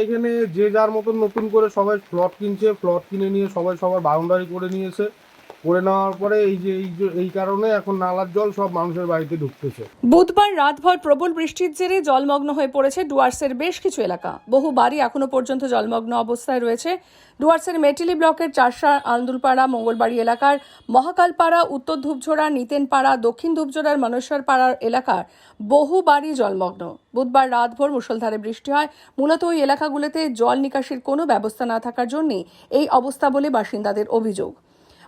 এখানে যে যার মতন নতুন করে সবাই প্লট কিনছে, প্লট কিনে নিয়ে সবাই সবার বাউন্ডারি করে নিয়েছে। করে নেওয়ার পরে এই কারণে এখন নালার জল সব মানুষের বাড়িতে ঢুকতেছে। বুধবার রাতভর প্রবল বৃষ্টির জেরে জলমগ্ন হয়ে পড়েছে ডুয়ার্সের বেশ কিছু এলাকা। বহু বাড়ি এখনো পর্যন্ত জলমগ্ন অবস্থায় রয়েছে। ডুয়ার্সের মেটিলি ব্লকের চারশা, আন্দুলপাড়া, মঙ্গলবাড়ি এলাকার মহাকালপাড়া, উত্তর ধূপঝোড়া, নিতেনপাড়া, দক্ষিণ ধূপঝোড়ার মনস্বর পাড়ার এলাকার বহু বাড়ি জলমগ্ন। বুধবার রাতভর মুষলধারে বৃষ্টি হয়। মূলত ওই এলাকাগুলোতে জল নিকাশির কোনো ব্যবস্থা না থাকার জন্যই এই অবস্থা বলে বাসিন্দাদের অভিযোগ।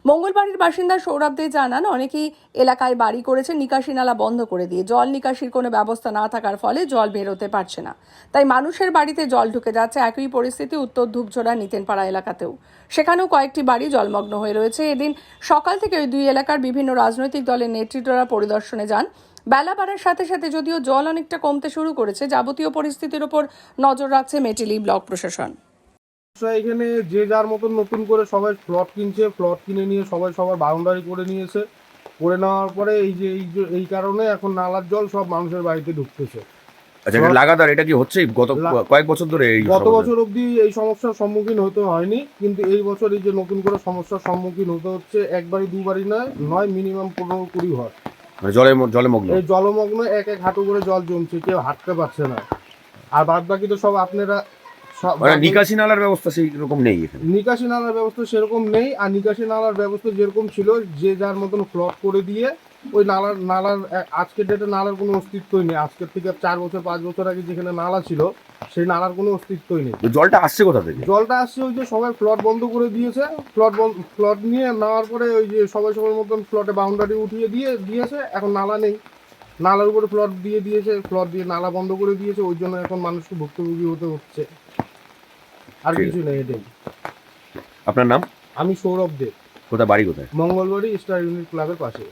মঙ্গলবাড়ির বাসিন্দা সৌরভ দে জানান, অনেকেই এলাকায় বাড়ি করেছে নিকাশি নালা বন্ধ করে দিয়ে। জল নিকাশির কোনো ব্যবস্থা না থাকার ফলে জল বেরোতে পারছে না, তাই মানুষের বাড়িতে জল ঢুকে যাচ্ছে। একই পরিস্থিতি উত্তর ধূপঝোড়া, নিতেনপাড়া এলাকাতেও। সেখানেও কয়েকটি বাড়ি জলমগ্ন হয়ে রয়েছে। এদিন সকাল থেকে ওই দুই এলাকার বিভিন্ন রাজনৈতিক দলের নেতৃত্বরা পরিদর্শনে যান। বেলা বাড়ার সাথে সাথে যদিও জল অনেকটা কমতে শুরু করেছে, যাবতীয় পরিস্থিতির উপর নজর রাখছে মেটিলি ব্লক প্রশাসন। এখানে যে যার মতন নতুন করে সবাই প্লট কিনছে, প্লট কিনে নিয়ে সবাই সবার বাউন্ডারি করে নিয়েছে। করে নেওয়ার পরে এই কারণে এখন নালার জল সব মানুষের বাড়িতে ঢুকতেছে। আচ্ছা, এটা লাগাতার এটা কি হচ্ছে গত কয়েক বছর ধরে? গত বছর অবধি এই সমস্যার সম্মুখীন হতে হয়নি, কিন্তু এই বছর এই যে নতুন করে সমস্যার সম্মুখীন হতে হচ্ছে। একবারই দুবারই নয়, মিনিমাম 15-20 হয়। মানে জলমগ্ন, এই জলমগ্ন এক হাঁটু করে জল জমছে, কেউ হাঁটতে পারছে না। আর বাদ বাকি তো সব আপনারা নিকাশি নালার ব্যবস্থা সেই রকম নেই এখানে। নিকাশি নালার ব্যবস্থা সেরকম নেই। আর নিকাশি নালার ব্যবস্থা যেরকম ছিল, যে যার মতন প্লট করে দিয়ে ওই নালার আজকের ডেটে নালার কোনো অস্তিত্বই নেই। আজকের থেকে 4-5 বছর আগে যেখানে নালা ছিল, সেই নালার কোনো অস্তিত্বই নেই। জলটা আসছে কোথা থেকে? জলটা আসছে ওই যে সবাই প্লট বন্ধ করে দিয়েছে। প্লট নিয়ে নেওয়ার পরে ওই যে সবাই সবার মতন প্লটে বাউন্ডারি উঠিয়ে দিয়েছে। এখন নালা নেই, নালার উপরে প্লট দিয়ে দিয়েছে, প্লট দিয়ে নালা বন্ধ করে দিয়েছে। ওই জন্য এখন মানুষকে ভুক্তভোগী হতে হচ্ছে, আর কিছু নেই। এটাই। আপনার নাম? আমি সৌরভ দে। কোথায় বাড়ি কোথায়? মঙ্গলবাড়ি স্টার ইউনিট ক্লাবের পাশে।